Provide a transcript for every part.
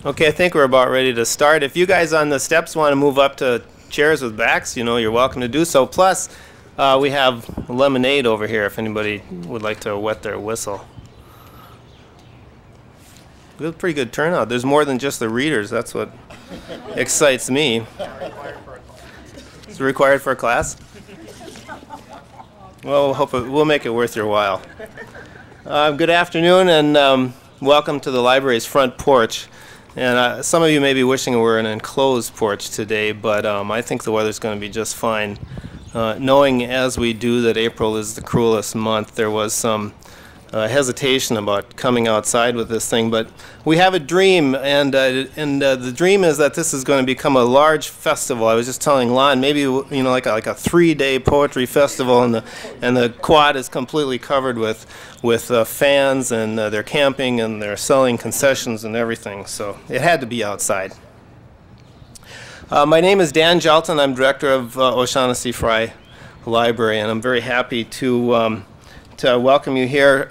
Okay, I think we're about ready to start. If you guys on the steps want to move up to chairs with backs, you know, you're welcome to do so. Plus, we have lemonade over here if anybody would like to wet their whistle. We have a pretty good turnout. There's more than just the readers. That's what excites me. Is it required for a class? Well, we'll make it worth your while. Good afternoon, and welcome to the library's front porch. And some of you may be wishing we were in an enclosed porch today, but I think the weather's going to be just fine. Knowing as we do that April is the cruelest month, there was some hesitation about coming outside with this thing, but we have a dream, and the dream is that this is going to become a large festival. I was just telling Lon, maybe like a 3-day poetry festival, and the quad is completely covered with fans, and they're camping and they're selling concessions and everything. So it had to be outside. My name is Dan Gjelten. I'm director of O'Shaughnessy Frye Library, and I'm very happy to welcome you here.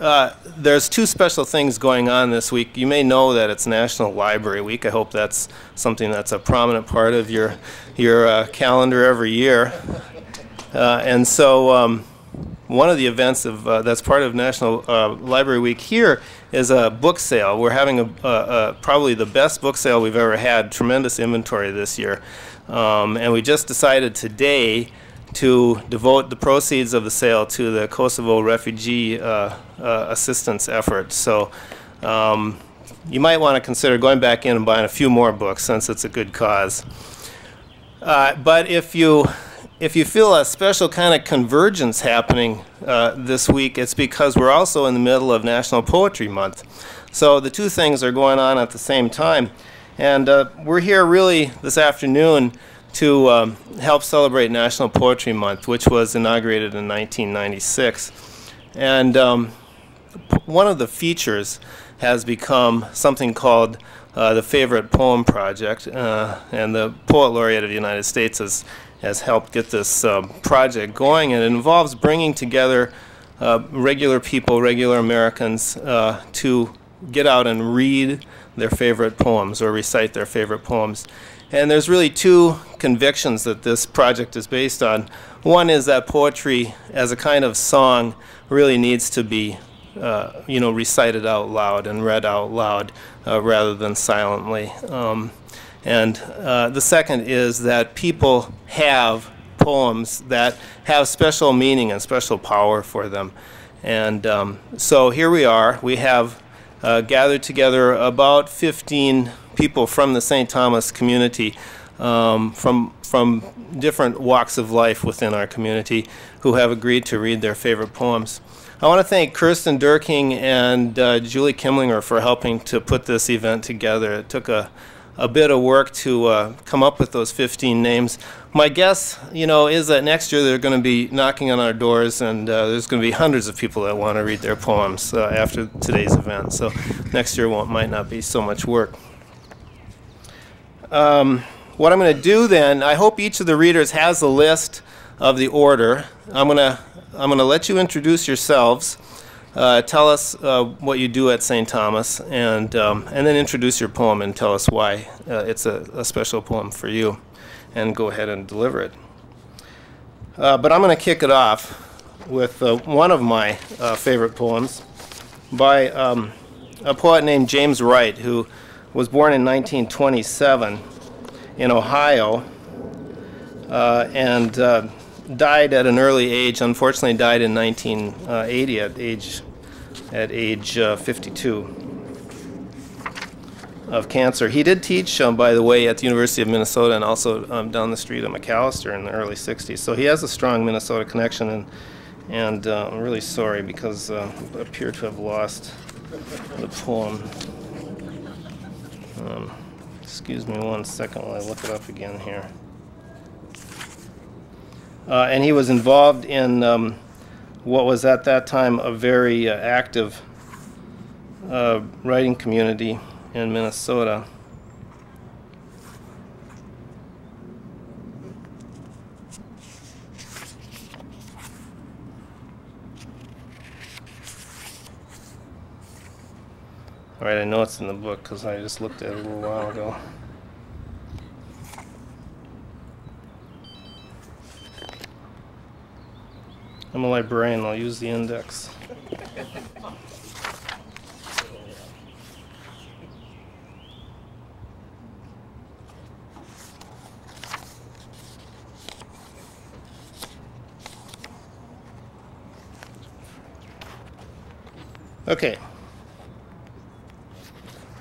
There's two special things going on this week. You may know that it's National Library Week. I hope that's something that's a prominent part of your calendar every year. And so one of the events that's part of National Library Week here is a book sale. We're having probably the best book sale we've ever had. Tremendous inventory this year. And we just decided today to devote the proceeds of the sale to the Kosovo refugee assistance effort. So you might want to consider going back in and buying a few more books since it's a good cause. But if you feel a special kind of convergence happening this week, it's because we're also in the middle of National Poetry Month. So the two things are going on at the same time. And we're here really this afternoon to help celebrate National Poetry Month, which was inaugurated in 1996. And one of the features has become something called the Favorite Poem Project, and the Poet Laureate of the United States has helped get this project going, and it involves bringing together regular people, regular Americans, to get out and read their favorite poems or recite their favorite poems. And there's really two convictions that this project is based on. One is that poetry as a kind of song really needs to be recited out loud and read out loud rather than silently. And the second is that people have poems that have special meaning and special power for them. And so here we are. We have gathered together about 15 people from the St. Thomas community, from different walks of life within our community, who have agreed to read their favorite poems. I want to thank Kirsten Durking and Julie Kimlinger for helping to put this event together. It took a bit of work to come up with those 15 names. My guess, is that next year they're going to be knocking on our doors, and there's going to be hundreds of people that want to read their poems after today's event. So next year might not be so much work. What I'm going to do then, I hope each of the readers has a list of the order. I'm going to let you introduce yourselves. Tell us what you do at St. Thomas, and then introduce your poem and tell us why it's a special poem for you, and go ahead and deliver it. But I'm going to kick it off with one of my favorite poems by a poet named James Wright, who was born in 1927 in Ohio, and died at an early age. Unfortunately, died in 1980 at age 52 of cancer. He did teach, by the way, at the University of Minnesota, and also down the street at McAllister in the early 60s. So he has a strong Minnesota connection, and I'm really sorry because I appear to have lost the poem. Excuse me 1 second while I look it up again here. And he was involved in what was at that time a very active writing community in Minnesota. All right, I know it's in the book because I just looked at it a little while ago. I'm a librarian, I'll use the index. Okay.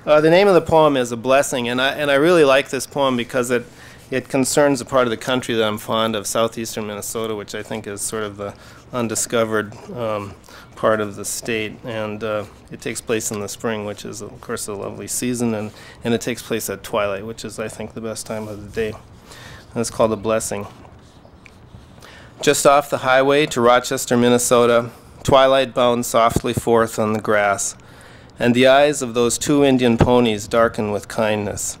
The name of the poem is A Blessing, and I really like this poem because it concerns a part of the country that I'm fond of, southeastern Minnesota, which I think is sort of the undiscovered part of the state. And it takes place in the spring, which is, of course, a lovely season, and it takes place at twilight, which is, I think, the best time of the day. And it's called A Blessing. Just off the highway to Rochester, Minnesota, twilight bound softly forth on the grass, and the eyes of those two Indian ponies darken with kindness.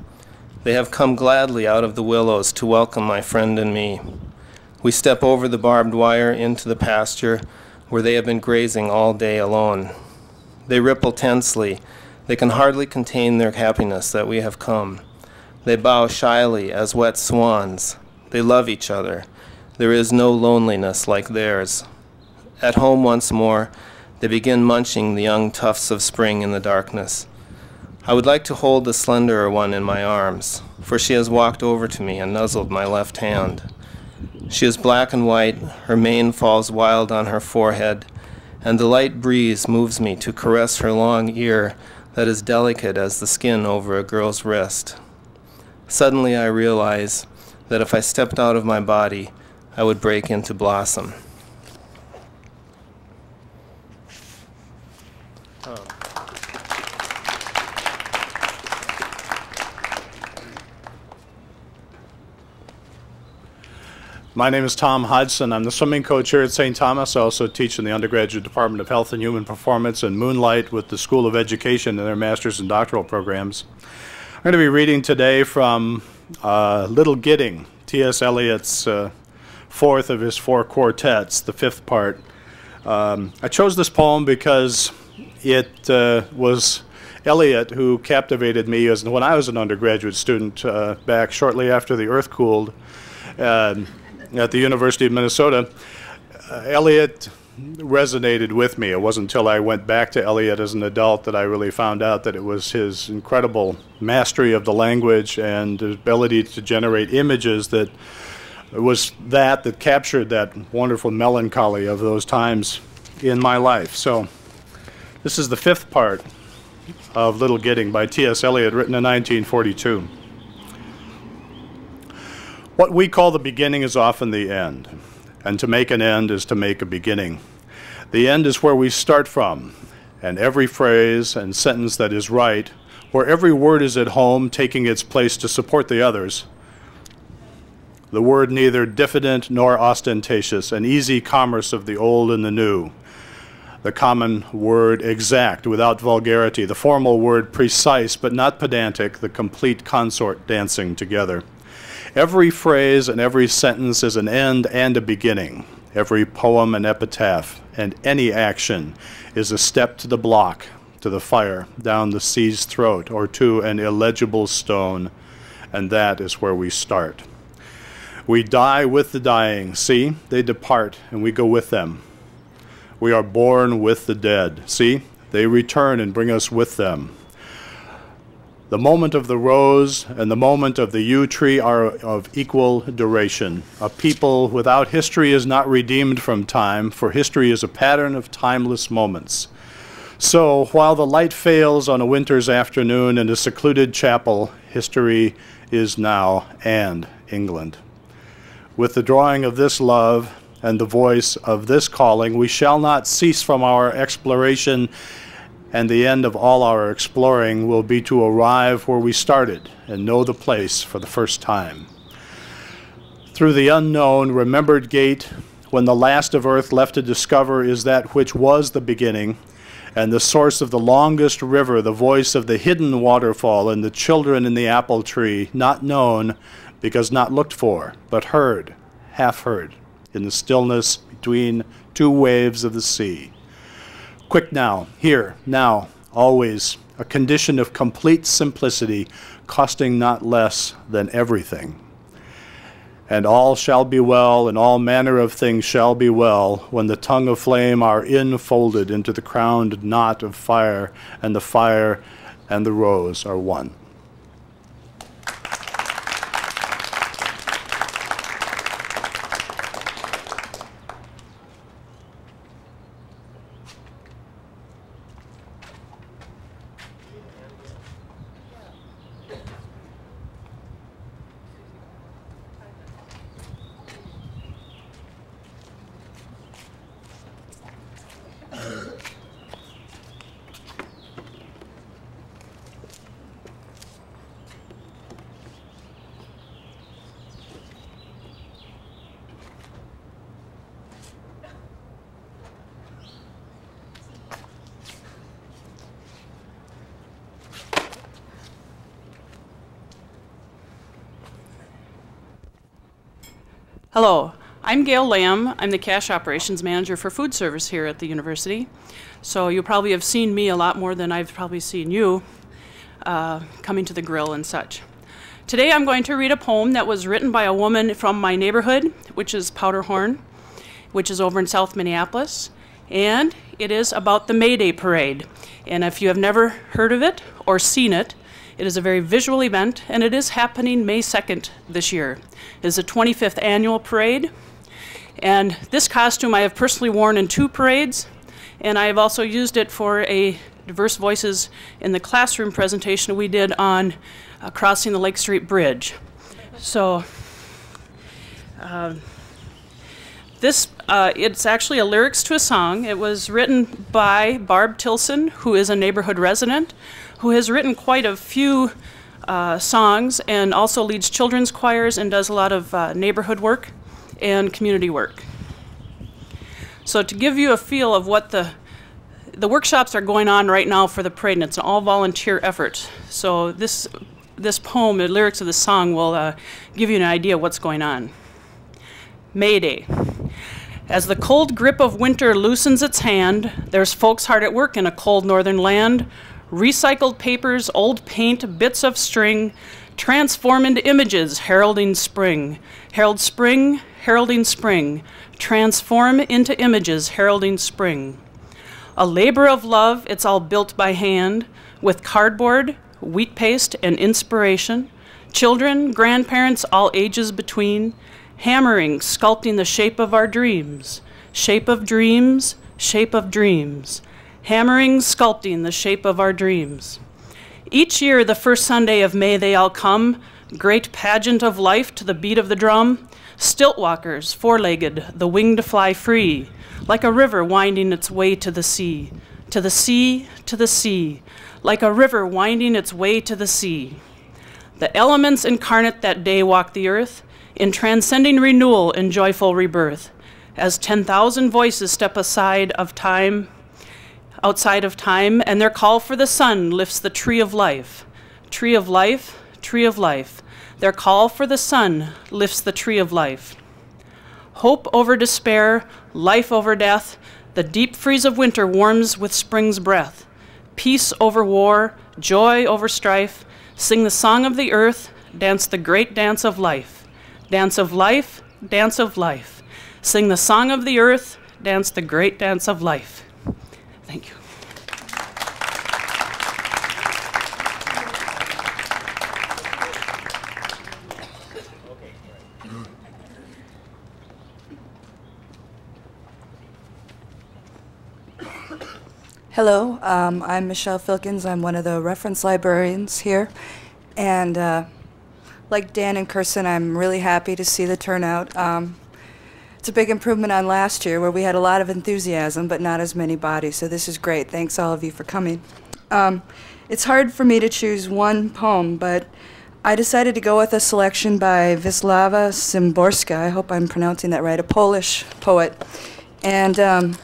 They have come gladly out of the willows to welcome my friend and me. We step over the barbed wire into the pasture where they have been grazing all day alone. They ripple tensely. They can hardly contain their happiness that we have come. They bow shyly as wet swans. They love each other. There is no loneliness like theirs. At home once more, they begin munching the young tufts of spring in the darkness. I would like to hold the slenderer one in my arms, for she has walked over to me and nuzzled my left hand. She is black and white, her mane falls wild on her forehead, and the light breeze moves me to caress her long ear that is delicate as the skin over a girl's wrist. Suddenly I realize that if I stepped out of my body, I would break into blossom. My name is Tom Hodgson. I'm the swimming coach here at St. Thomas. I also teach in the undergraduate Department of Health and Human Performance and moonlight with the School of Education in their master's and doctoral programs. I'm going to be reading today from Little Gidding, T.S. Eliot's fourth of his four quartets, the fifth part. I chose this poem because it was Eliot who captivated me when I was an undergraduate student back shortly after the earth cooled at the University of Minnesota. Eliot resonated with me. It wasn't until I went back to Eliot as an adult that I really found out that it was his incredible mastery of the language and his ability to generate images that that captured that wonderful melancholy of those times in my life. So this is the fifth part of Little Gidding by T.S. Eliot, written in 1942. What we call the beginning is often the end, and to make an end is to make a beginning. The end is where we start from, and every phrase and sentence that is right, where every word is at home, taking its place to support the others. The word neither diffident nor ostentatious, an easy commerce of the old and the new. The common word exact, without vulgarity. The formal word precise, but not pedantic, the complete consort dancing together. Every phrase and every sentence is an end and a beginning. Every poem an epitaph, and any action is a step to the block, to the fire, down the sea's throat, or to an illegible stone, and that is where we start. We die with the dying. See, they depart, and we go with them. We are born with the dead. See, they return and bring us with them. The moment of the rose and the moment of the yew tree are of equal duration. A people without history is not redeemed from time, for history is a pattern of timeless moments. So, while the light fails on a winter's afternoon in a secluded chapel, history is now and England. With the drawing of this love and the voice of this calling, we shall not cease from our exploration, and the end of all our exploring will be to arrive where we started and know the place for the first time. Through the unknown, remembered gate, when the last of earth left to discover is that which was the beginning, and the source of the longest river, the voice of the hidden waterfall, and the children in the apple tree, not known because not looked for, but heard, half heard, in the stillness between two waves of the sea. Quick now, here, now, always, a condition of complete simplicity, costing not less than everything. And all shall be well, and all manner of things shall be well, when the tongue of flame are infolded into the crowned knot of fire, and the fire and the rose are one. Hello, I'm Gayle Lamb. I'm the cash operations manager for food service here at the university. So you probably have seen me a lot more than I've probably seen you coming to the grill and such. Today I'm going to read a poem that was written by a woman from my neighborhood, which is Powderhorn, which is over in South Minneapolis. And it is about the May Day Parade. And if you have never heard of it or seen it, it is a very visual event, and it is happening May 2nd this year. It is the 25th annual parade, and this costume I have personally worn in 2 parades, and I have also used it for a Diverse Voices in the classroom presentation we did on crossing the Lake Street Bridge. So it's actually a lyrics to a song. It was written by Barb Tilson, who is a neighborhood resident, who has written quite a few songs and also leads children's choirs and does a lot of neighborhood work and community work. So to give you a feel of what the workshops are going on right now for the parade, and it's an all-volunteer effort. So this poem, the lyrics of the song, will give you an idea of what's going on. May Day. As the cold grip of winter loosens its hand, there's folks hard at work in a cold northern land. Recycled papers, old paint, bits of string, transform into images heralding spring. Herald spring, heralding spring. Transform into images heralding spring. A labor of love, it's all built by hand, with cardboard, wheat paste, and inspiration. Children, grandparents, all ages between, hammering, sculpting the shape of our dreams. Shape of dreams, shape of dreams. Hammering, sculpting the shape of our dreams. Each year, the first Sunday of May, they all come, great pageant of life to the beat of the drum. Stilt walkers, four-legged, the wing to fly free, like a river winding its way to the sea. To the sea, to the sea, like a river winding its way to the sea. The elements incarnate that day walk the earth, in transcending renewal and joyful rebirth, as 10,000 voices step outside of time, and their call for the sun lifts the tree of life. Tree of life, tree of life. Their call for the sun lifts the tree of life. Hope over despair, life over death, the deep freeze of winter warms with spring's breath. Peace over war, joy over strife, sing the song of the earth, dance the great dance of life. Dance of life, dance of life. Sing the song of the earth, dance the great dance of life. Thank you. Hello, I'm Michelle Filkins. I'm one of the reference librarians here. And like Dan and Kirsten, I'm really happy to see the turnout. It's a big improvement on last year where we had a lot of enthusiasm but not as many bodies, so this is great. Thanks all of you for coming. It's hard for me to choose one poem, but I decided to go with a selection by Wisława Lzymbrska. I hope I'm pronouncing that right, a Polish poet. And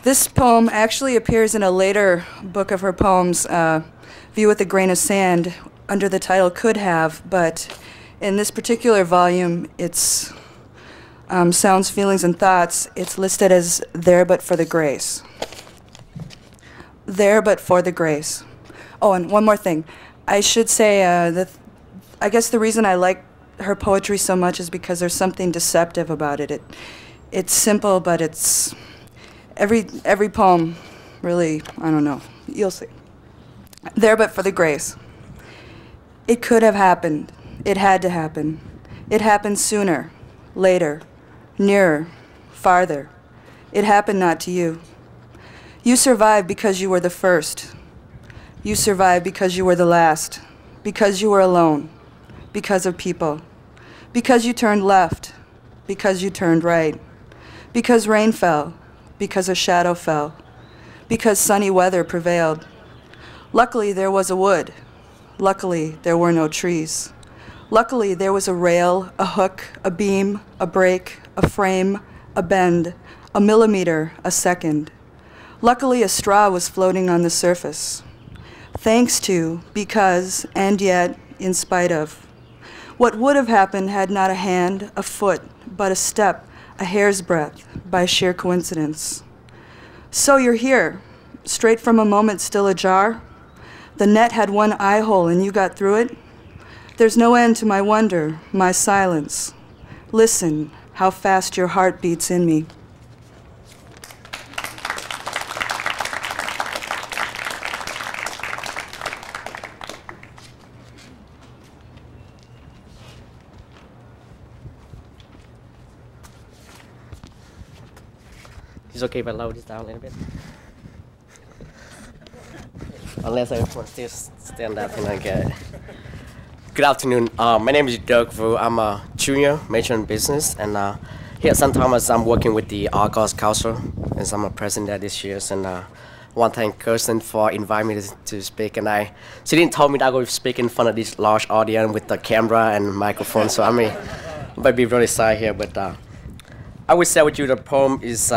this poem actually appears in a later book of her poems, View with a Grain of Sand, under the title Could Have, but in this particular volume, it's Sounds, Feelings, and Thoughts. It's listed as There But for the Grace. There but for the grace. Oh, and one more thing. I should say I guess the reason I like her poetry so much is because there's something deceptive about it. It's simple, but it's every poem really, I don't know. You'll see. There but for the grace. It could have happened. It had to happen. It happened sooner, later, nearer, farther. It happened not to you. You survived because you were the first. You survived because you were the last. Because you were alone. Because of people. Because you turned left. Because you turned right. Because rain fell. Because a shadow fell. Because sunny weather prevailed. Luckily, there was a wood. Luckily, there were no trees. Luckily, there was a rail, a hook, a beam, a break, a frame, a bend, a millimeter, a second. Luckily, a straw was floating on the surface. Thanks to, because, and yet, in spite of. What would have happened had not a hand, a foot, but a step, a hair's breadth, by sheer coincidence. So you're here, straight from a moment still ajar. The net had one eye hole and you got through it. There's no end to my wonder, my silence. Listen, how fast your heart beats in me. It's okay if I lower this down a little bit. Unless I want to stand up and I get it. Good afternoon. My name is Doug Vu. I'm a junior major in business, and here at St. Thomas, I'm working with the Argos Council, and I'm a president there this year. And I want to thank Kirsten for inviting me to speak. And she didn't tell me that I would speak in front of this large audience with the camera and microphone, so I might be really shy here. But I would share with you the poem is.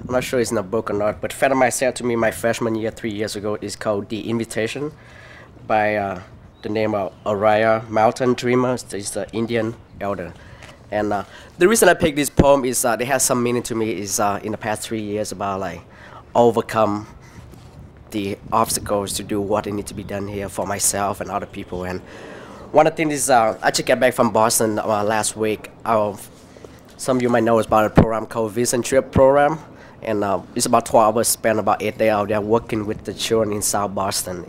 I'm not sure it's in a book or not, but a friend of mine said to me my freshman year 3 years ago is called The Invitation by the name of Araya Mountain Dreamer. He's the Indian elder. And the reason I picked this poem is they have some meaning to me is in the past 3 years about like overcome the obstacles to do what need to be done here for myself and other people. And one of the things is I just got back from Boston last week. Some of you might know about a program called Vision Trip Program. And it's about 12 hours, spent about 8 days out there working with the children in South Boston.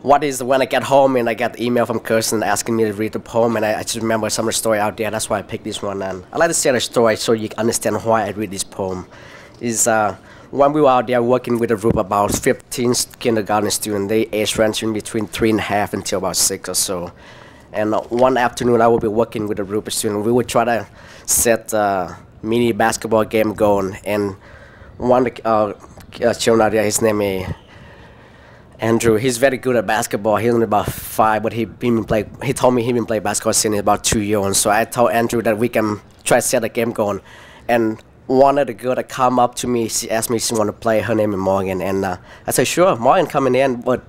What is when I get home and I got the email from Kirsten asking me to read the poem, and I just remember some of the story out there. That's why I picked this one. And I like to share the story so you can understand why I read this poem. Is when we were out there working with a group of about 15 kindergarten students, they age ranging between 3.5 until about 6 or so. And one afternoon I would be working with a group of students. We would try to set mini basketball game going, and one of the children out there, his name is Andrew. He's very good at basketball. He's only about 5, but he told me he's been playing basketball since he's about 2 years old. So I told Andrew that we can try to set a game going. And one of the girls that come up to me, she asked me if she want to play. Her name is Morgan, and I said, sure, Morgan coming in. But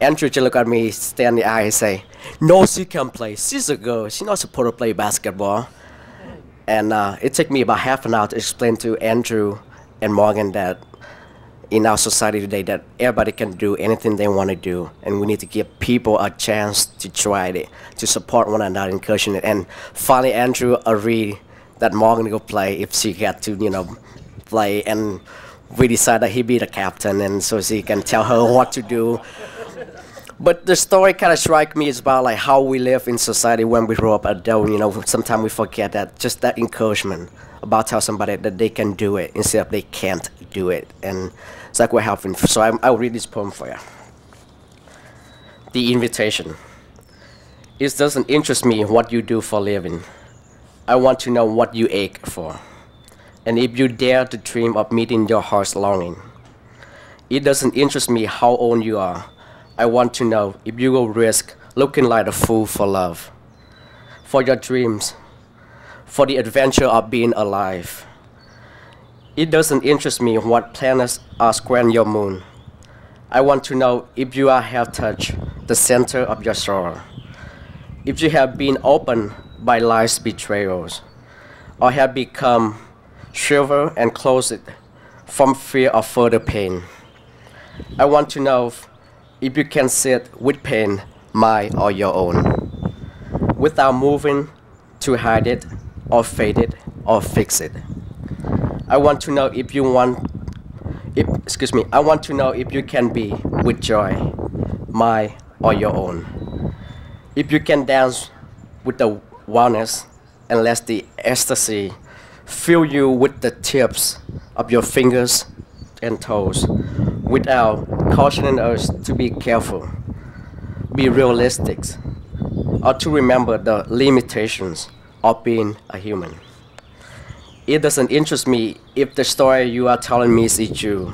Andrew just look at me, stare in the eye, and say, no, she can't play. She's a girl. She's not supposed to play basketball. And it took me about half an hour to explain to Andrew and Morgan that in our society today that everybody can do anything they want to do, and we need to give people a chance to try it, to support one another, encouraging it. And finally, Andrew agreed that Morgan go play if she got to, play. And we decided that he'd be the captain, and so she can tell her what to do. But the story kind of struck me is about like how we live in society when we grow up adult. Sometimes we forget that just that encouragement about tell somebody that they can do it instead of they can't do it, and it's like we're helping. So I'll read this poem for you. The Invitation. It doesn't interest me what you do for a living. I want to know what you ache for, and if you dare to dream of meeting your heart's longing. It doesn't interest me how old you are. I want to know if you will risk looking like a fool for love, for your dreams, for the adventure of being alive. It doesn't interest me what planets are squaring your moon. I want to know if you have touched the center of your sorrow, if you have been opened by life's betrayals, or have become shriveled and closed from fear of further pain. I want to know if you can sit with pain, mine or your own, without moving to hide it, or fade it, or fix it. I want to know if you want, I want to know if you can be with joy, mine or your own. If you can dance with the wildness and let the ecstasy fill you with the tips of your fingers and toes, without cautioning us to be careful, be realistic, or to remember the limitations of being a human. It doesn't interest me if the story you are telling me is true.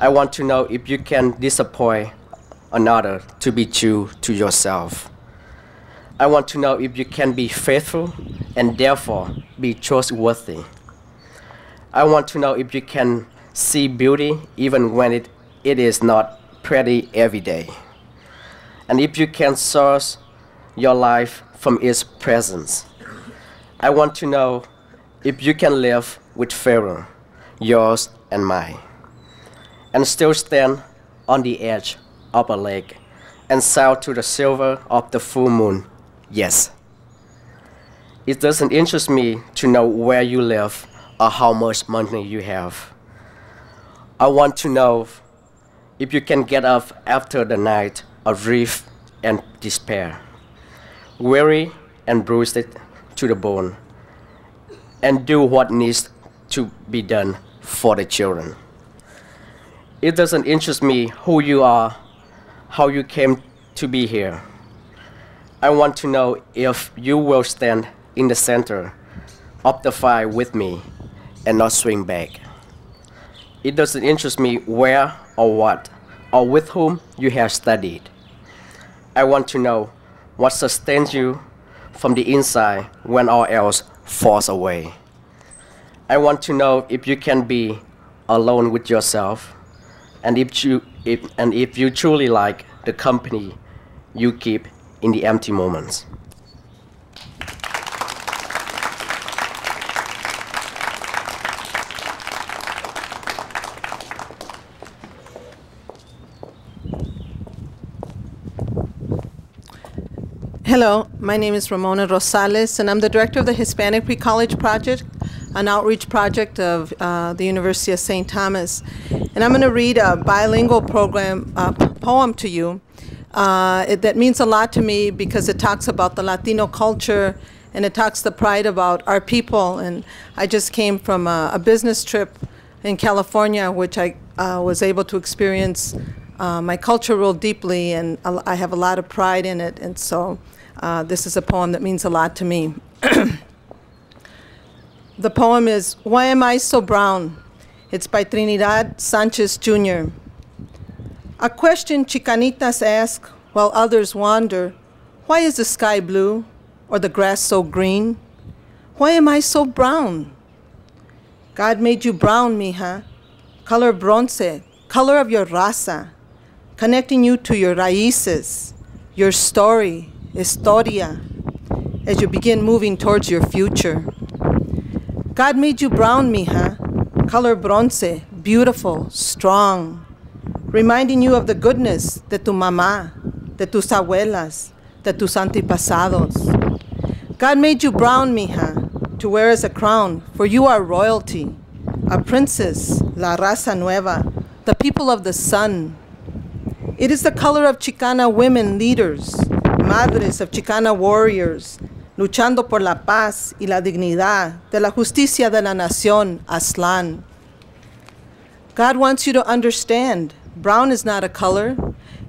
I want to know if you can disappoint another to be true to yourself. I want to know if you can be faithful and therefore be trustworthy. I want to know if you can see beauty even when it is not pretty every day. And if you can source your life from its presence. I want to know if you can live with Pharaoh, yours and mine, and still stand on the edge of a lake and sail to the silver of the full moon. Yes. It doesn't interest me to know where you live or how much money you have. I want to know if you can get up after the night of grief and despair, weary and bruised to the bone, and do what needs to be done for the children. It doesn't interest me who you are, how you came to be here. I want to know if you will stand in the center of the fire with me and not swing back. It doesn't interest me where or what or with whom you have studied. I want to know what sustains you from the inside when all else falls away. I want to know if you can be alone with yourself, and if you truly like the company you keep in the empty moments. Hello, my name is Ramona Rosales, and I'm the director of the Hispanic Pre-College Project, an outreach project of the University of St. Thomas. And I'm going to read a bilingual poem to you that means a lot to me because it talks about the Latino culture and it talks the pride about our people. And I just came from a business trip in California, which I was able to experience my culture real deeply, and I have a lot of pride in it. And so this is a poem that means a lot to me. The poem is Why Am I So Brown? It's by Trinidad Sanchez Jr. A question Chicanitas ask while others wonder, why is the sky blue or the grass so green? Why am I so brown? God made you brown, mija, color bronce, color of your raza, connecting you to your raíces, your story, historia, as you begin moving towards your future. God made you brown, mija, color bronce, beautiful, strong, reminding you of the goodness de tu mamá, de tus abuelas, de tus antepasados. God made you brown, mija, to wear as a crown, for you are royalty, a princess, la raza nueva, the people of the sun. It is the color of Chicana women leaders, madres of Chicana warriors, luchando por la paz y la dignidad de la justicia de la nación, Aztlán. God wants you to understand, brown is not a color.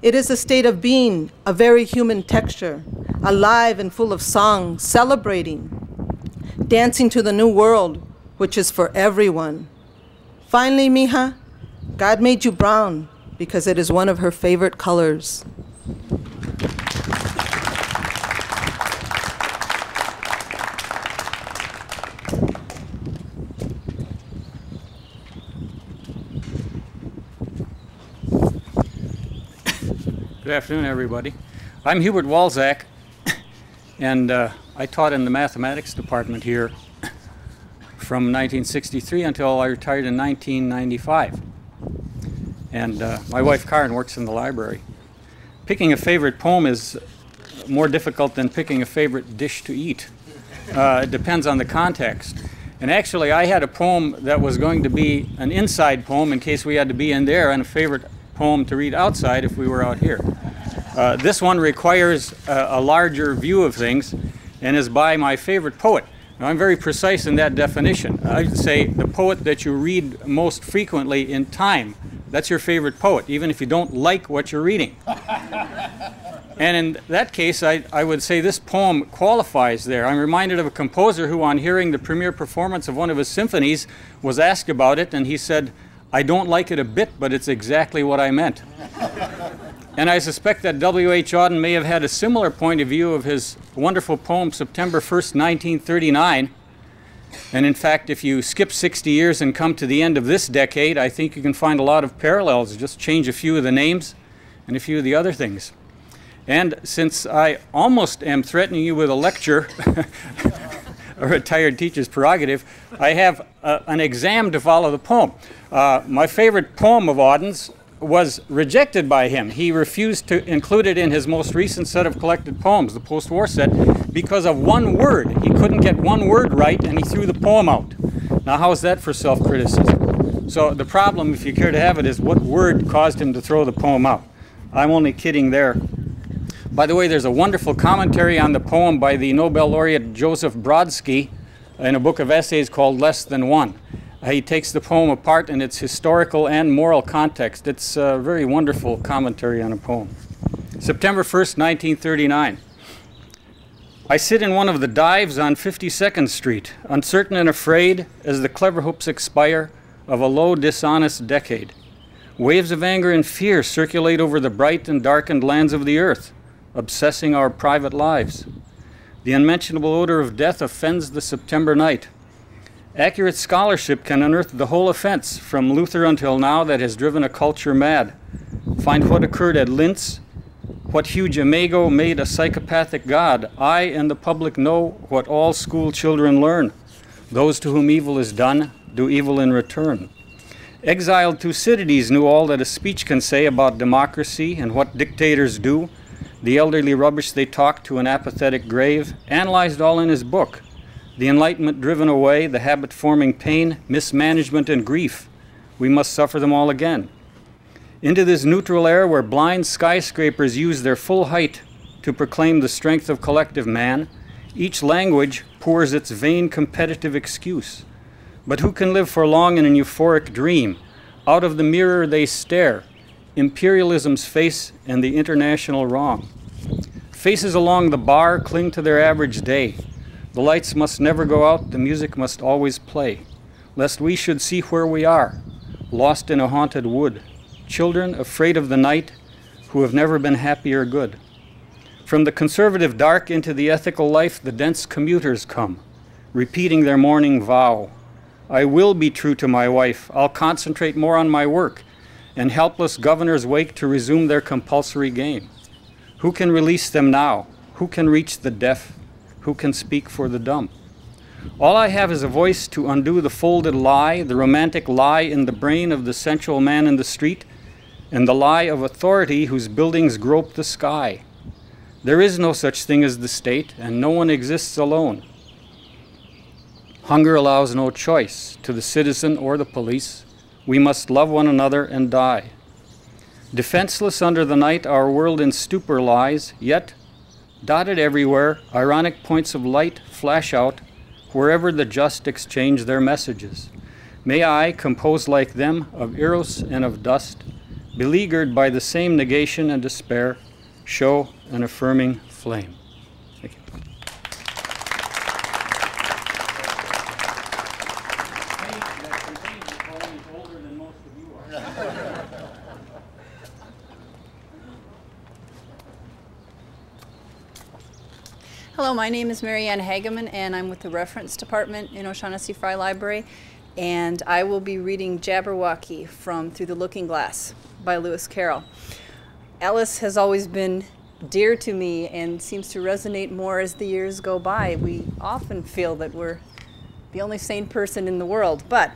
It is a state of being, a very human texture, alive and full of song, celebrating, dancing to the new world, which is for everyone. Finally, mija, God made you brown because it is one of her favorite colors. Good afternoon, everybody. I'm Hubert Walczak, and I taught in the mathematics department here from 1963 until I retired in 1995. And my wife Karen works in the library. Picking a favorite poem is more difficult than picking a favorite dish to eat. It depends on the context. And actually, I had a poem that was going to be an inside poem in case we had to be in there, and a favorite poem to read outside if we were out here. This one requires a larger view of things and is by my favorite poet. Now, I'm very precise in that definition. I'd say the poet that you read most frequently in time. That's your favorite poet, even if you don't like what you're reading. And in that case, I would say this poem qualifies there. I'm reminded of a composer who, on hearing the premiere performance of one of his symphonies, was asked about it, and he said, "I don't like it a bit, but it's exactly what I meant." And I suspect that W.H. Auden may have had a similar point of view of his wonderful poem, September 1st, 1939. And in fact, if you skip 60 years and come to the end of this decade, I think you can find a lot of parallels. Just change a few of the names and a few of the other things. And since I almost am threatening you with a lecture, a retired teacher's prerogative, I have an exam to follow the poem. My favorite poem of Auden's was rejected by him. He refused to include it in his most recent set of collected poems, the post-war set, because of one word. He couldn't get one word right, and he threw the poem out. Now, how is that for self-criticism? So the problem, if you care to have it, is what word caused him to throw the poem out? I'm only kidding there. By the way, there's a wonderful commentary on the poem by the Nobel laureate Joseph Brodsky in a book of essays called Less Than One. He takes the poem apart in its historical and moral context. It's a very wonderful commentary on a poem. September 1st, 1939. I sit in one of the dives on 52nd Street, uncertain and afraid as the clever hopes expire of a low, dishonest decade. Waves of anger and fear circulate over the bright and darkened lands of the earth, obsessing our private lives. The unmentionable odor of death offends the September night. Accurate scholarship can unearth the whole offense from Luther until now that has driven a culture mad. Find what occurred at Linz, what huge imago made a psychopathic god. I and the public know what all school children learn. Those to whom evil is done do evil in return. Exiled Thucydides knew all that a speech can say about democracy and what dictators do. The elderly rubbish they talk to an apathetic grave, analyzed all in his book. The enlightenment driven away, the habit-forming pain, mismanagement and grief. We must suffer them all again. Into this neutral air where blind skyscrapers use their full height to proclaim the strength of collective man, each language pours its vain competitive excuse. But who can live for long in an euphoric dream? Out of the mirror they stare, imperialism's face and the international wrong. Faces along the bar cling to their average day. The lights must never go out, the music must always play, lest we should see where we are, lost in a haunted wood, children afraid of the night who have never been happy or good. From the conservative dark into the ethical life, the dense commuters come, repeating their morning vow. I will be true to my wife, I'll concentrate more on my work, and helpless governors wake to resume their compulsory game. Who can release them now? Who can reach the deaf? Who can speak for the dumb? All I have is a voice to undo the folded lie, the romantic lie in the brain of the sensual man in the street, and the lie of authority whose buildings grope the sky. There is no such thing as the state, and no one exists alone. Hunger allows no choice to the citizen or the police. We must love one another and die. Defenseless under the night, our world in stupor lies, yet dotted everywhere, ironic points of light flash out wherever the just exchange their messages. May I, composed like them, of eros and of dust, beleaguered by the same negation and despair, show an affirming flame. Thank you. Hello, my name is Marrianne Hageman, and I'm with the Reference Department in O'Shaughnessy Frye Library, and I will be reading Jabberwocky from Through the Looking Glass by Lewis Carroll. Alice has always been dear to me and seems to resonate more as the years go by. We often feel that we're the only sane person in the world. But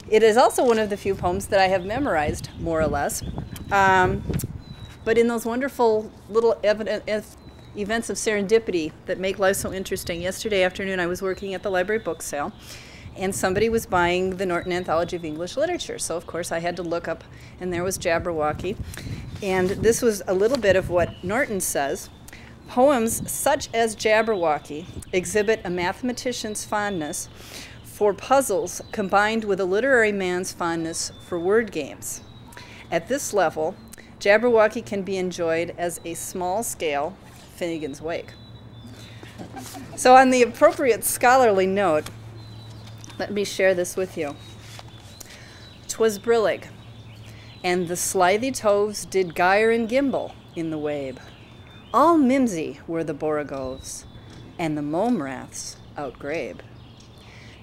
it is also one of the few poems that I have memorized, more or less. But in those wonderful little events of serendipity that make life so interesting. Yesterday afternoon I was working at the library book sale, and somebody was buying the Norton Anthology of English Literature. So of course I had to look up, and there was Jabberwocky. And this was a little bit of what Norton says. Poems such as Jabberwocky exhibit a mathematician's fondness for puzzles combined with a literary man's fondness for word games. At this level, Jabberwocky can be enjoyed as a small-scale Finnegan's Wake. So on the appropriate scholarly note, let me share this with you. 'Twas brillig, and the slithy toves did gyre and gimble in the wabe. All mimsy were the borogoves, and the mome-raths outgrabe.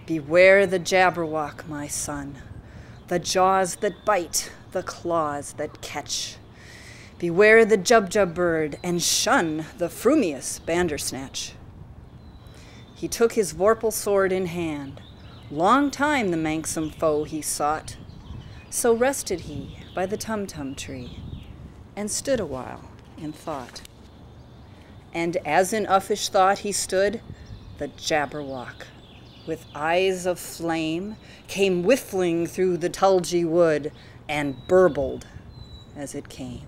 Beware the Jabberwock, my son, the jaws that bite, the claws that catch. Beware the Jubjub bird, and shun the frumious Bandersnatch. He took his vorpal sword in hand. Long time the manxome foe he sought. So rested he by the tum-tum tree, and stood a while in thought. And as in uffish thought he stood, the Jabberwock, with eyes of flame, came whiffling through the tulgey wood, and burbled as it came.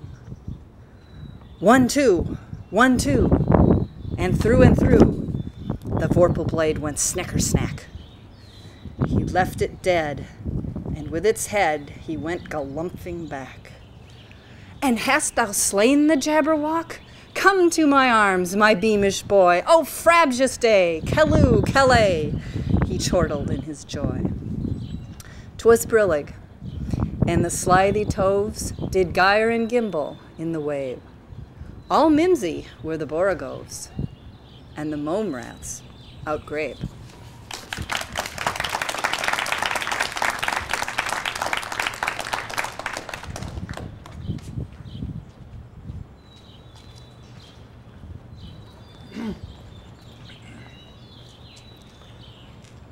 1, 2, 1, 2, and through the vorpal blade went snicker-snack. He left it dead, and with its head he went galumphing back. And hast thou slain the Jabberwock? Come to my arms, my beamish boy. Oh, frabjous day, Kelloo, Kellay, he chortled in his joy. 'Twas brillig, and the slithy toves did gyre and gimble in the wabe. All mimsy were the borogoves, and the mome-raths outgrabe.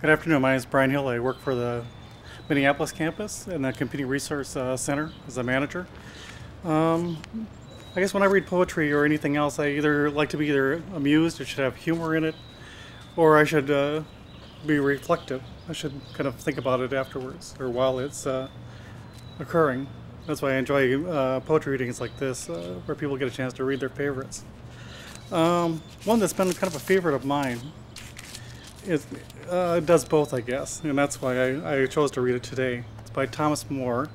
Good afternoon. My name is Brian Hill. I work for the Minneapolis campus in the Computing Resource Center as a manager. I guess when I read poetry or anything else, I either like to be either amused, it should have humor in it, or I should be reflective. I should kind of think about it afterwards or while it's occurring. That's why I enjoy poetry readings like this, where people get a chance to read their favorites. One that's been kind of a favorite of mine is it does both, I guess, and that's why I chose to read it today. It's by Thomas More,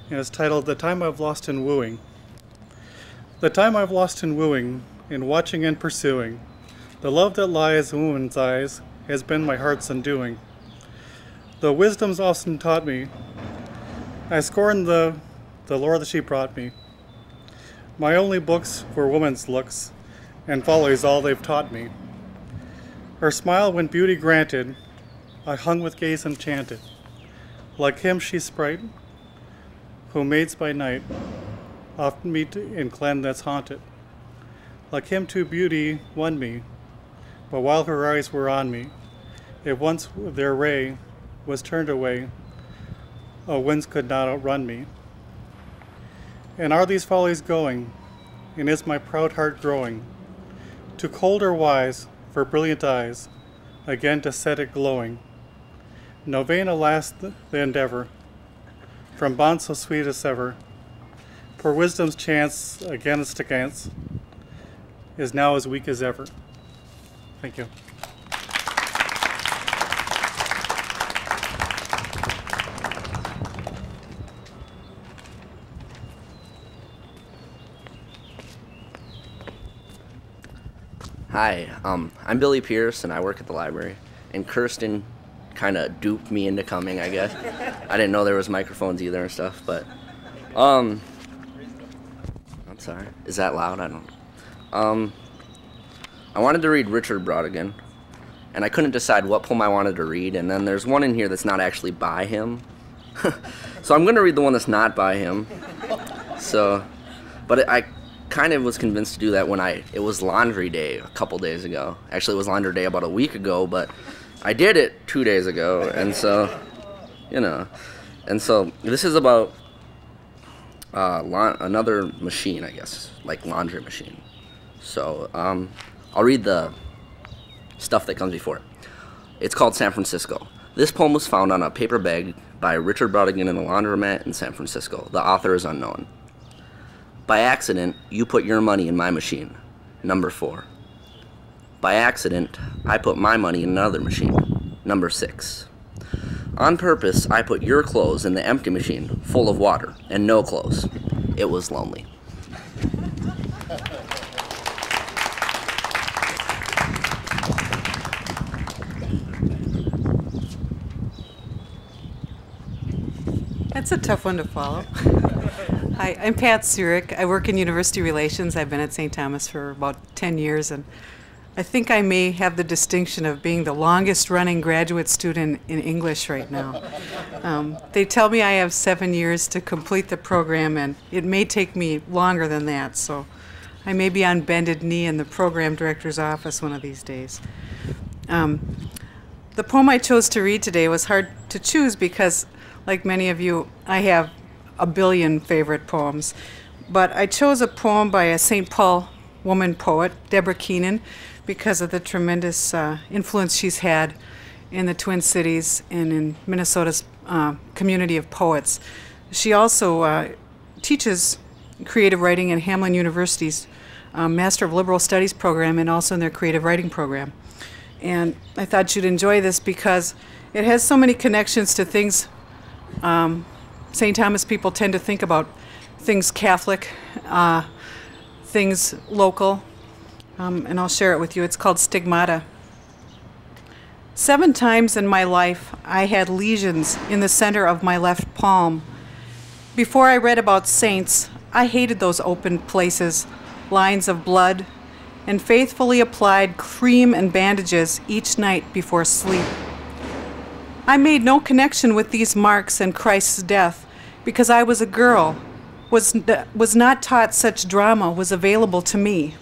and it's titled "The Time I've Lost in Wooing." The time I've lost in wooing, in watching and pursuing, the love that lies in woman's eyes has been my heart's undoing. The wisdom's often taught me, I scorn the lore that she brought me. My only books were woman's looks, and folly's all they've taught me. Her smile when beauty granted, I hung with gaze enchanted. Like him she's sprite, who maids by night oft meet in clan that's haunted. Like him too beauty won me, but while her eyes were on me, if once their ray was turned away, winds could not outrun me. And are these follies going, and is my proud heart growing, too cold or wise for brilliant eyes, again to set it glowing? No vain, alas, the endeavor, from bond so sweet as ever, for wisdom's chance against against is now as weak as ever. Thank you. Hi, I'm Billy Pierce and I work at the library, and Kirsten kind of duped me into coming, I guess. I didn't know there was microphones either and stuff, but I'm sorry. Is that loud? I don't. I wanted to read Richard Brautigan, and I couldn't decide what poem I wanted to read, and then there's one in here that's not actually by him. So I'm going to read the one that's not by him. But I kind of was convinced to do that when it was laundry day a couple days ago. Actually, it was laundry day about a week ago, but I did it 2 days ago, and so, you know, and so this is about another machine, I guess, like laundry machine. So I'll read the stuff that comes before it. It's called San Francisco. This poem was found on a paper bag by Richard Brodigan in a laundromat in San Francisco. The author is unknown. By accident, you put your money in my machine. Number 4. By accident, I put my money in another machine. Number 6. On purpose, I put your clothes in the empty machine, full of water, and no clothes. It was lonely. That's a tough one to follow. Hi, I'm Pat Sirek. I work in university relations. I've been at St. Thomas for about 10 years, and I think I may have the distinction of being the longest running graduate student in English right now. They tell me I have 7 years to complete the program, and it may take me longer than that, so I may be on bended knee in the program director's office one of these days. The poem I chose to read today was hard to choose because, like many of you, I have a billion favorite poems. But I chose a poem by a St. Paul woman poet, Deborah Keenan, because of the tremendous influence she's had in the Twin Cities and in Minnesota's community of poets. She also teaches creative writing at Hamline University's Master of Liberal Studies program and also in their creative writing program. And I thought you'd enjoy this because it has so many connections to things St. Thomas people tend to think about, things Catholic, things local, and I'll share it with you. It's called Stigmata. 7 times in my life, I had lesions in the center of my left palm. Before I read about saints, I hated those open places, lines of blood, and faithfully applied cream and bandages each night before sleep. I made no connection with these marks and Christ's death because I was a girl, was not taught such drama was available to me.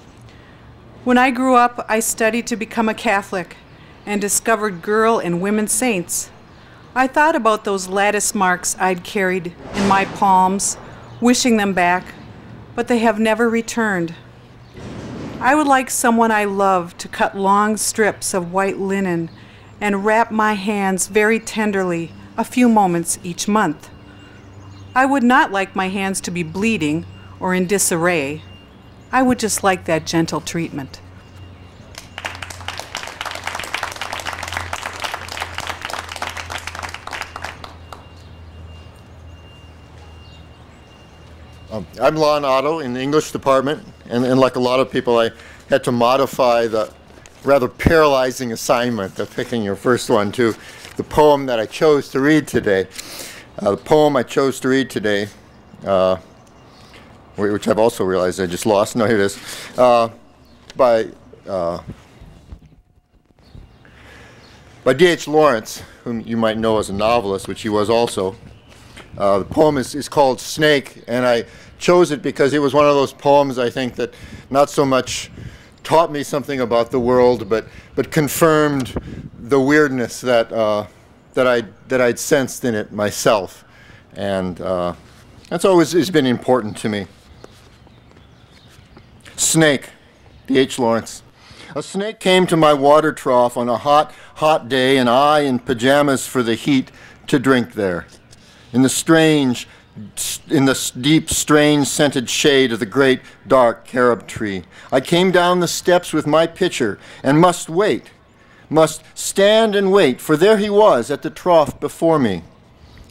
When I grew up, I studied to become a Catholic and discovered girl and women saints. I thought about those lattice marks I'd carried in my palms, wishing them back, but they have never returned. I would like someone I love to cut long strips of white linen and wrap my hands very tenderly a few moments each month. I would not like my hands to be bleeding or in disarray. I would just like that gentle treatment. I'm Lon Otto in the English department, and like a lot of people, I had to modify the rather paralyzing assignment of picking your first one to the poem that I chose to read today. The poem I chose to read today, which I've also realized I just lost. No, here it is. By D.H. Lawrence, whom you might know as a novelist, which he was also. The poem is called Snake, and I chose it because it was one of those poems I think that not so much taught me something about the world, but confirmed the weirdness that I'd sensed in it myself, and that's always has been important to me. Snake, D.H. Lawrence. A snake came to my water trough on a hot, hot day, and I, in pajamas for the heat, to drink there. In the deep, strange, scented shade of the great, dark carob tree. I came down the steps with my pitcher and must wait, must stand and wait, for there he was at the trough before me.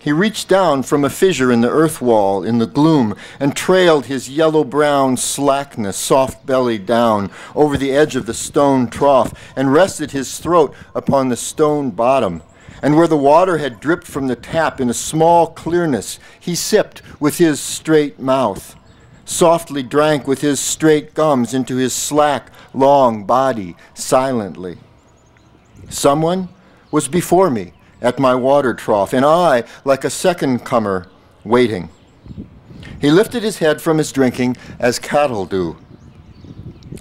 He reached down from a fissure in the earth wall in the gloom and trailed his yellow-brown slackness, soft-bellied down over the edge of the stone trough and rested his throat upon the stone bottom. And where the water had dripped from the tap in a small clearness, he sipped with his straight mouth, softly drank with his straight gums into his slack, long body, silently. Someone was before me at my water trough, and I, like a second comer, waiting. He lifted his head from his drinking as cattle do.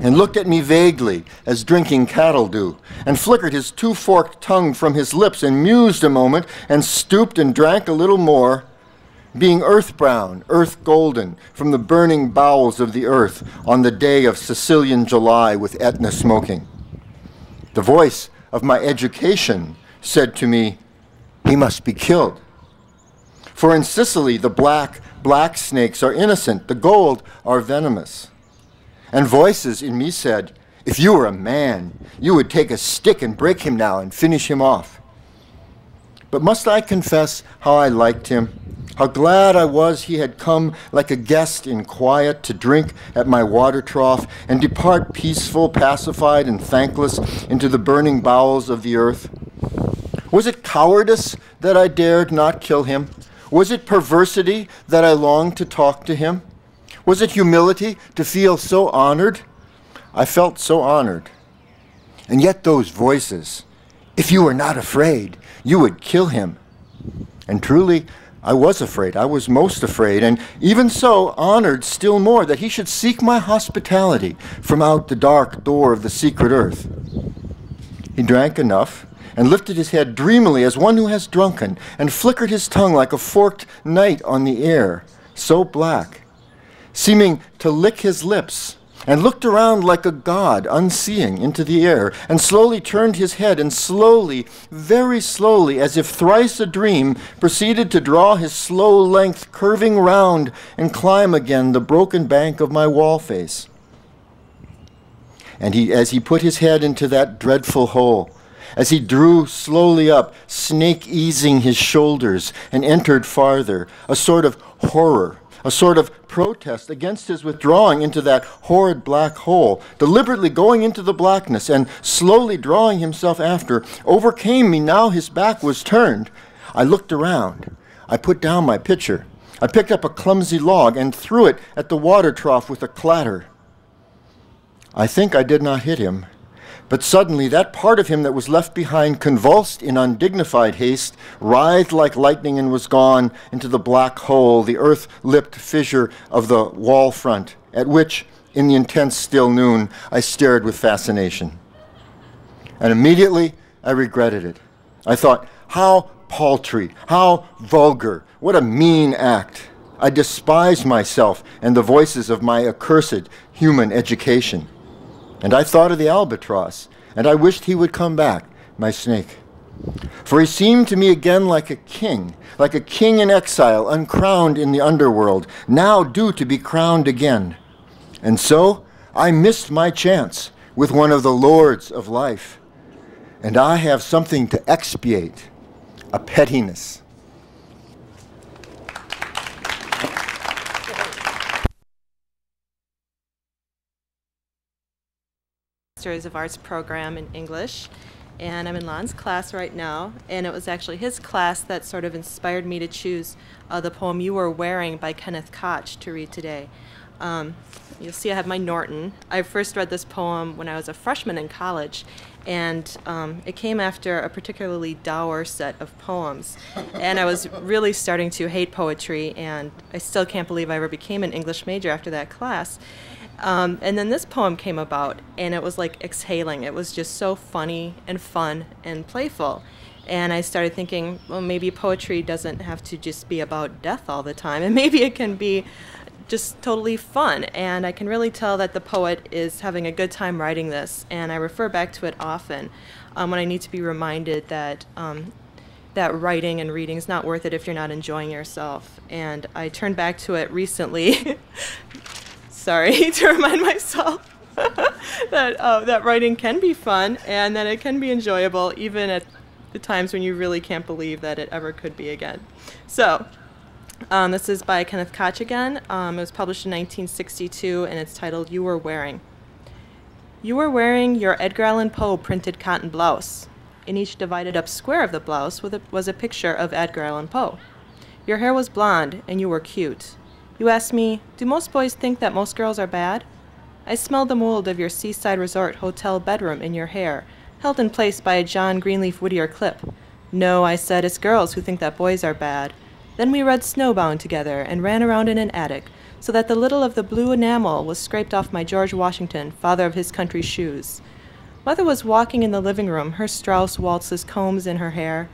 and looked at me vaguely as drinking cattle do, and flickered his two-forked tongue from his lips and mused a moment and stooped and drank a little more, being earth-brown, earth-golden, from the burning bowels of the earth on the day of Sicilian July with Etna smoking. The voice of my education said to me, he must be killed. For in Sicily, the black snakes are innocent, the gold are venomous. And voices in me said, if you were a man, you would take a stick and break him now and finish him off. But must I confess how I liked him? How glad I was he had come like a guest in quiet to drink at my water trough and depart peaceful, pacified, and thankless into the burning bowels of the earth. Was it cowardice that I dared not kill him? Was it perversity that I longed to talk to him? Was it humility to feel so honored? I felt so honored. And yet those voices, if you were not afraid, you would kill him. And truly, I was afraid. I was most afraid, and even so honored still more that he should seek my hospitality from out the dark door of the secret earth. He drank enough and lifted his head dreamily as one who has drunken, and flickered his tongue like a forked knight on the air, so black, seeming to lick his lips, and looked around like a god unseeing into the air, and slowly turned his head, and slowly, very slowly, as if thrice a dream, proceeded to draw his slow length curving round and climb again the broken bank of my wall face. And as he put his head into that dreadful hole, as he drew slowly up, snake easing his shoulders, and entered farther, a sort of horror, a sort of protest against his withdrawing into that horrid black hole, deliberately going into the blackness and slowly drawing himself after, overcame me now his back was turned. I looked around. I put down my pitcher. I picked up a clumsy log and threw it at the water trough with a clatter. I think I did not hit him, but suddenly that part of him that was left behind convulsed in undignified haste, writhed like lightning and was gone into the black hole, the earth-lipped fissure of the wall front, at which, in the intense still noon, I stared with fascination. And immediately I regretted it. I thought, how paltry, how vulgar, what a mean act. I despised myself and the voices of my accursed human education. And I thought of the albatross, and I wished he would come back, my snake. For he seemed to me again like a king in exile, uncrowned in the underworld, now due to be crowned again. And so I missed my chance with one of the lords of life. And I have something to expiate, a pettiness. Masters of Arts program in English, and I'm in Lon's class right now, and it was actually his class that sort of inspired me to choose the poem You Were Wearing by Kenneth Koch to read today. You'll see I have my Norton. I first read this poem when I was a freshman in college, and it came after a particularly dour set of poems, and I was really starting to hate poetry, and I still can't believe I ever became an English major after that class. And then this poem came about, and it was like exhaling. It was just so funny and fun and playful. And I started thinking, well, maybe poetry doesn't have to just be about death all the time, and maybe it can be just totally fun. And I can really tell that the poet is having a good time writing this, and I refer back to it often when I need to be reminded that that writing and reading is not worth it if you're not enjoying yourself. And I turned back to it recently. Sorry, to remind myself that writing can be fun and that it can be enjoyable even at the times when you really can't believe that it ever could be again. So this is by Kenneth Koch again. It was published in 1962 and it's titled You Were Wearing. You were wearing your Edgar Allan Poe printed cotton blouse. In each divided up square of the blouse was a picture of Edgar Allan Poe. Your hair was blonde and you were cute. You asked me, do most boys think that most girls are bad? I smelled the mold of your seaside resort hotel bedroom in your hair, held in place by a John Greenleaf Whittier clip. No, I said, it's girls who think that boys are bad. Then we read Snowbound together and ran around in an attic, so that the little of the blue enamel was scraped off my George Washington, father of his country's shoes. Mother was walking in the living room, her Strauss waltzes combs in her hair.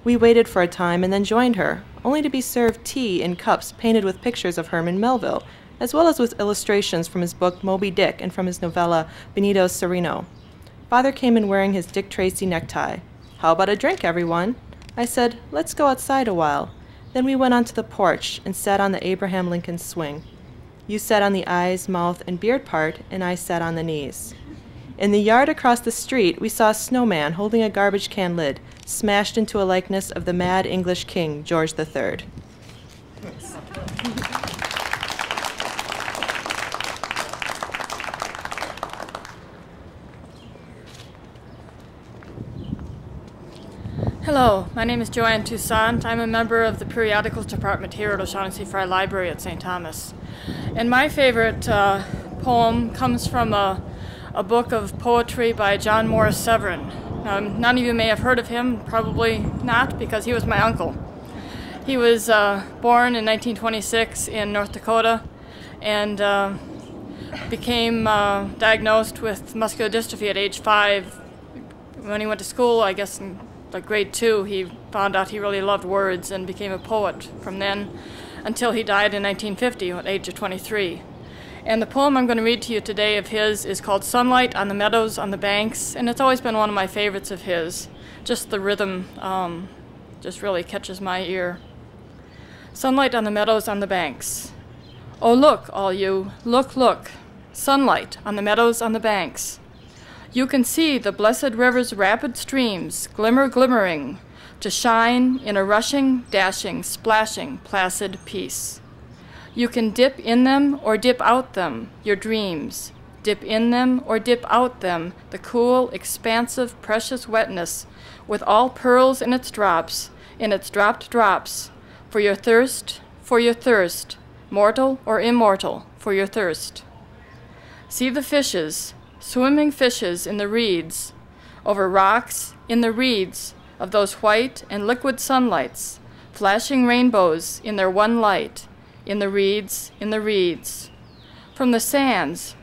We waited for a time and then joined her, only to be served tea in cups painted with pictures of Herman Melville, as well as with illustrations from his book Moby Dick and from his novella Benito Cereno. Father came in wearing his Dick Tracy necktie. "How about a drink, everyone?" I said, "Let's go outside a while." Then we went onto the porch and sat on the Abraham Lincoln swing. You sat on the eyes, mouth, and beard part, and I sat on the knees. In the yard across the street, we saw a snowman holding a garbage can lid, smashed into a likeness of the mad English king, George III. Hello, my name is Joanne Toussaint. I'm a member of the periodicals department here at O'Shaughnessy Frye Library at St. Thomas. And my favorite poem comes from a book of poetry by John Morris Severin. None of you may have heard of him, probably not, because he was my uncle. He was born in 1926 in North Dakota and became diagnosed with muscular dystrophy at age 5. When he went to school, I guess in like grade 2, he found out he really loved words and became a poet from then until he died in 1950 at the age of 23. And the poem I'm going to read to you today of his is called Sunlight on the Meadows on the Banks, and it's always been one of my favorites of his. Just the rhythm just really catches my ear. Sunlight on the meadows on the banks. Oh, look, all you, look, look. Sunlight on the meadows on the banks. You can see the blessed river's rapid streams glimmer glimmering to shine in a rushing, dashing, splashing, placid peace. You can dip in them or dip out them, your dreams. Dip in them or dip out them, the cool, expansive, precious wetness, with all pearls in its drops, dropped drops, for your thirst, mortal or immortal, for your thirst. See the fishes, swimming fishes in the reeds, over rocks, in the reeds of those white and liquid sunlights, flashing rainbows in their one light, in the reeds, from the sands,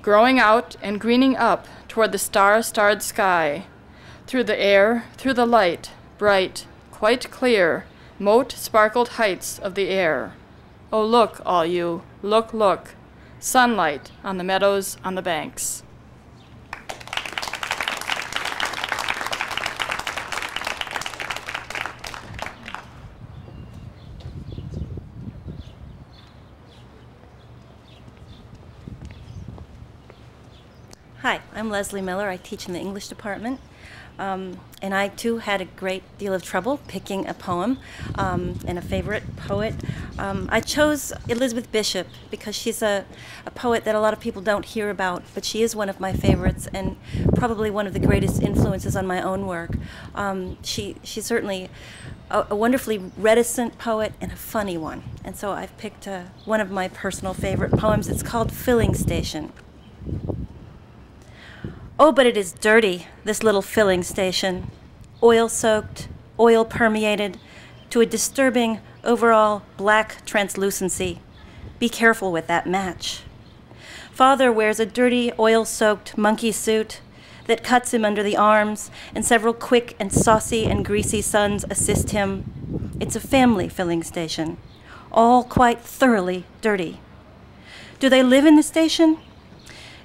growing out and greening up toward the star-starred sky, through the air, through the light, bright, quite clear, mote-sparkled heights of the air. Oh, look, all you, look, look, sunlight on the meadows on the banks. Hi, I'm Leslie Miller. I teach in the English department. And I, too, had a great deal of trouble picking a poem and a favorite poet. I chose Elizabeth Bishop because she's a poet that a lot of people don't hear about, but she is one of my favorites and probably one of the greatest influences on my own work. She's certainly a wonderfully reticent poet and a funny one. And so I've picked one of my personal favorite poems. It's called Filling Station. Oh, but it is dirty, this little filling station. Oil-soaked, oil-permeated, to a disturbing, overall black translucency. Be careful with that match. Father wears a dirty, oil-soaked monkey suit that cuts him under the arms, and several quick and saucy and greasy sons assist him. It's a family filling station, all quite thoroughly dirty. Do they live in the station?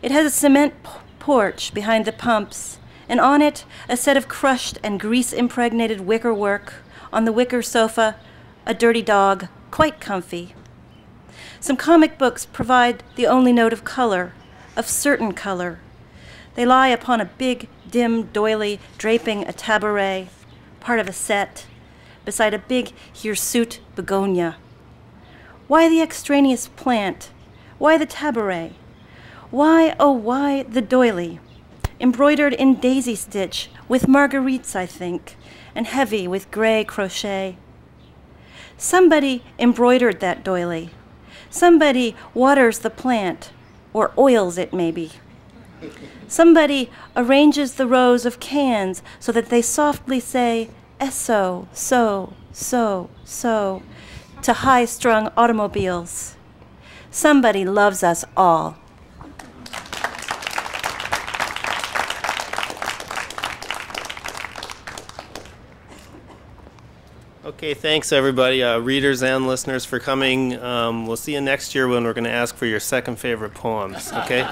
It has a cement porch behind the pumps, and on it a set of crushed and grease-impregnated wicker work. On the wicker sofa, a dirty dog, quite comfy. Some comic books provide the only note of color, of certain color. They lie upon a big, dim doily draping a tabouret, part of a set, beside a big hirsute begonia. Why the extraneous plant? Why the tabouret? Why, oh why, the doily, embroidered in daisy stitch, with marguerites, I think, and heavy with gray crochet. Somebody embroidered that doily. Somebody waters the plant, or oils it maybe. Somebody arranges the rows of cans so that they softly say, eso, so, to high-strung automobiles. Somebody loves us all. Okay, thanks everybody, readers and listeners, for coming. We'll see you next year when we're going to ask for your second favorite poems, okay?